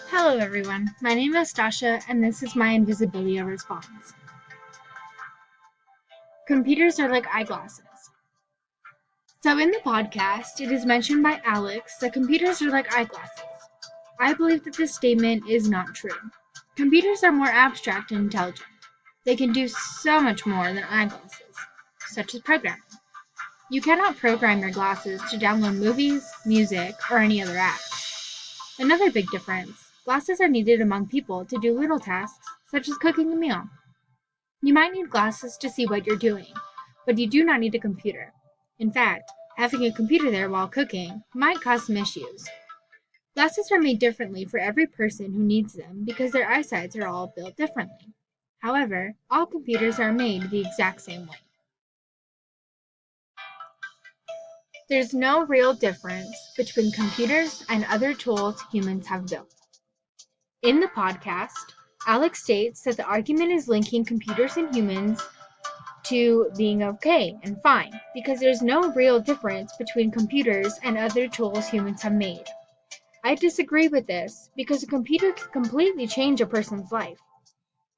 Hello everyone, my name is Stasha and this is my Invisibilia Response. Computers are like eyeglasses. So in the podcast, it is mentioned by Alex that computers are like eyeglasses. I believe that this statement is not true. Computers are more abstract and intelligent. They can do so much more than eyeglasses, such as programming. You cannot program your glasses to download movies, music, or any other app. Another big difference, glasses are needed among people to do little tasks, such as cooking a meal. You might need glasses to see what you're doing, but you do not need a computer. In fact, having a computer there while cooking might cause some issues. Glasses are made differently for every person who needs them because their eyesights are all built differently. However, all computers are made the exact same way. There's no real difference between computers and other tools humans have built. In the podcast, Alex states that the argument is linking computers and humans to being okay and fine, because there's no real difference between computers and other tools humans have made. I disagree with this, because a computer can completely change a person's life.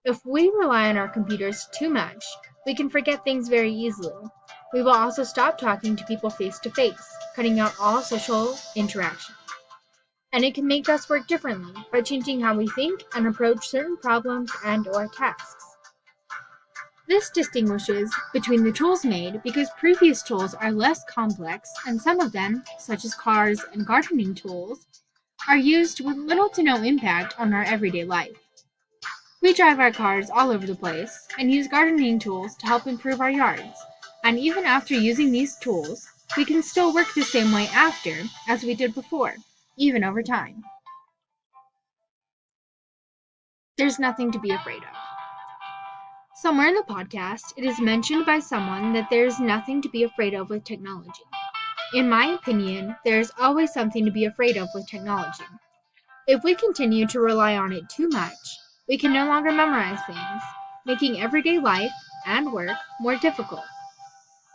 If we rely on our computers too much, we can forget things very easily. We will also stop talking to people face to face, cutting out all social interaction. And it can make us work differently by changing how we think and approach certain problems and/or tasks. This distinguishes between the tools made because previous tools are less complex and some of them, such as cars and gardening tools, are used with little to no impact on our everyday life. We drive our cars all over the place and use gardening tools to help improve our yards, and even after using these tools, we can still work the same way after as we did before, even over time. There's nothing to be afraid of. Somewhere in the podcast, it is mentioned by someone that there is nothing to be afraid of with technology. In my opinion, there is always something to be afraid of with technology. If we continue to rely on it too much, we can no longer memorize things, making everyday life and work more difficult.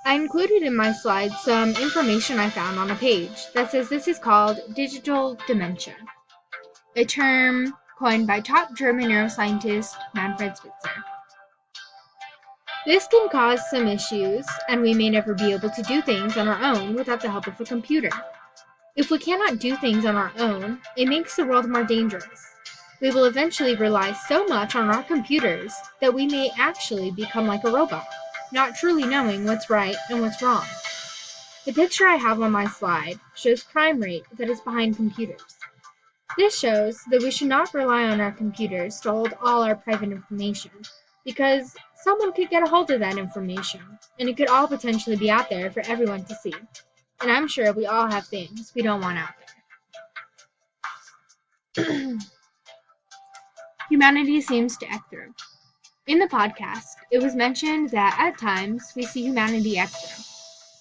I included in my slides some information I found on a page that says this is called digital dementia, a term coined by top German neuroscientist Manfred Spitzer. This can cause some issues, and we may never be able to do things on our own without the help of a computer. If we cannot do things on our own, it makes the world more dangerous. We will eventually rely so much on our computers that we may actually become like a robot, not truly knowing what's right and what's wrong. The picture I have on my slide shows crime rate that is behind computers. This shows that we should not rely on our computers to hold all our private information, because someone could get a hold of that information, and it could all potentially be out there for everyone to see. And I'm sure we all have things we don't want out there. Humanity seems to act through. In the podcast, it was mentioned that at times we see humanity act through.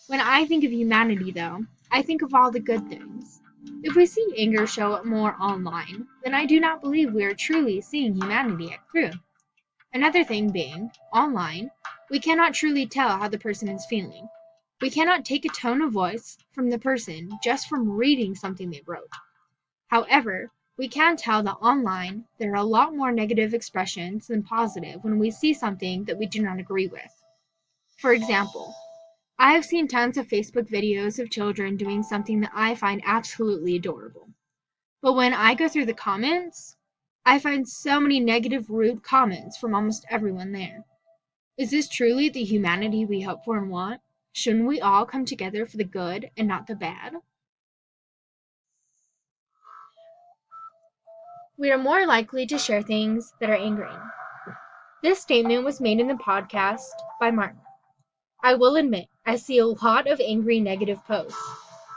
When I think of humanity, though, I think of all the good things. If we see anger show up more online, then I do not believe we are truly seeing humanity act through. Another thing being, online, we cannot truly tell how the person is feeling. We cannot take a tone of voice from the person just from reading something they wrote. However, we can tell that online there are a lot more negative expressions than positive when we see something that we do not agree with. For example, I have seen tons of Facebook videos of children doing something that I find absolutely adorable. But when I go through the comments, I find so many negative, rude comments from almost everyone there. Is this truly the humanity we hope for and want? Shouldn't we all come together for the good and not the bad? We are more likely to share things that are angering. This statement was made in the podcast by Martin. I will admit, I see a lot of angry, negative posts.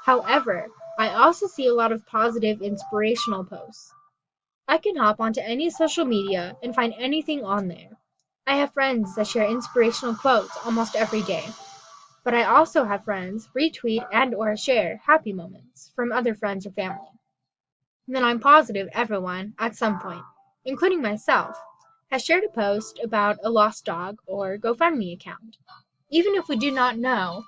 However, I also see a lot of positive, inspirational posts. I can hop onto any social media and find anything on there. I have friends that share inspirational quotes almost every day. But I also have friends retweet and/or share happy moments from other friends or family. Then I'm positive everyone, at some point, including myself, has shared a post about a lost dog or GoFundMe account. Even if we do not know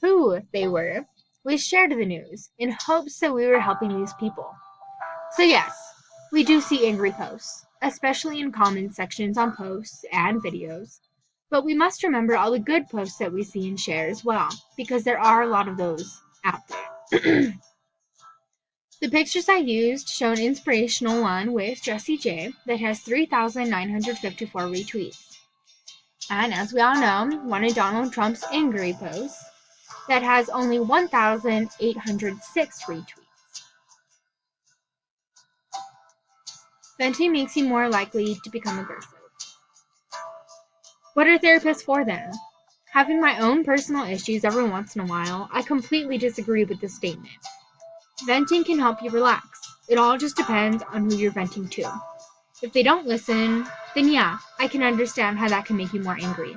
who they were, we shared the news in hopes that we were helping these people. So yes, We do see angry posts, especially in comment sections on posts and videos. But we must remember all the good posts that we see and share as well, because there are a lot of those out there. The pictures I used show an inspirational one with Jessie J that has 3,954 retweets. And as we all know, one of Donald Trump's angry posts that has only 1,806 retweets. Venting makes you more likely to become aggressive. What are therapists for then? Having my own personal issues every once in a while, I completely disagree with this statement. Venting can help you relax. It all just depends on who you're venting to. If they don't listen, then yeah, I can understand how that can make you more angry.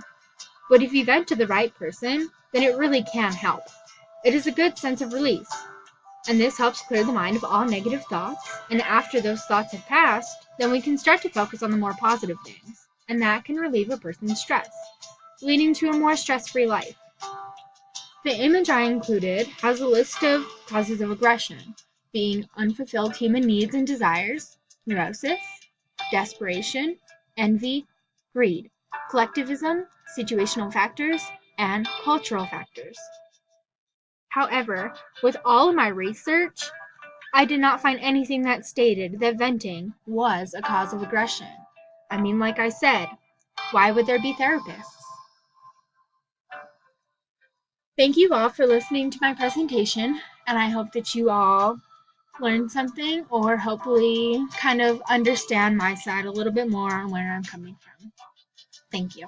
But if you vent to the right person, then it really can help. It is a good sense of release. And this helps clear the mind of all negative thoughts, and after those thoughts have passed, then we can start to focus on the more positive things, and that can relieve a person's stress, leading to a more stress-free life. The image I included has a list of causes of aggression, being unfulfilled human needs and desires, neurosis, desperation, envy, greed, collectivism, situational factors, and cultural factors. However, with all of my research, I did not find anything that stated that venting was a cause of aggression. I mean, like I said, why would there be therapists? Thank you all for listening to my presentation, and I hope that you all learned something or hopefully kind of understand my side a little bit more on where I'm coming from. Thank you.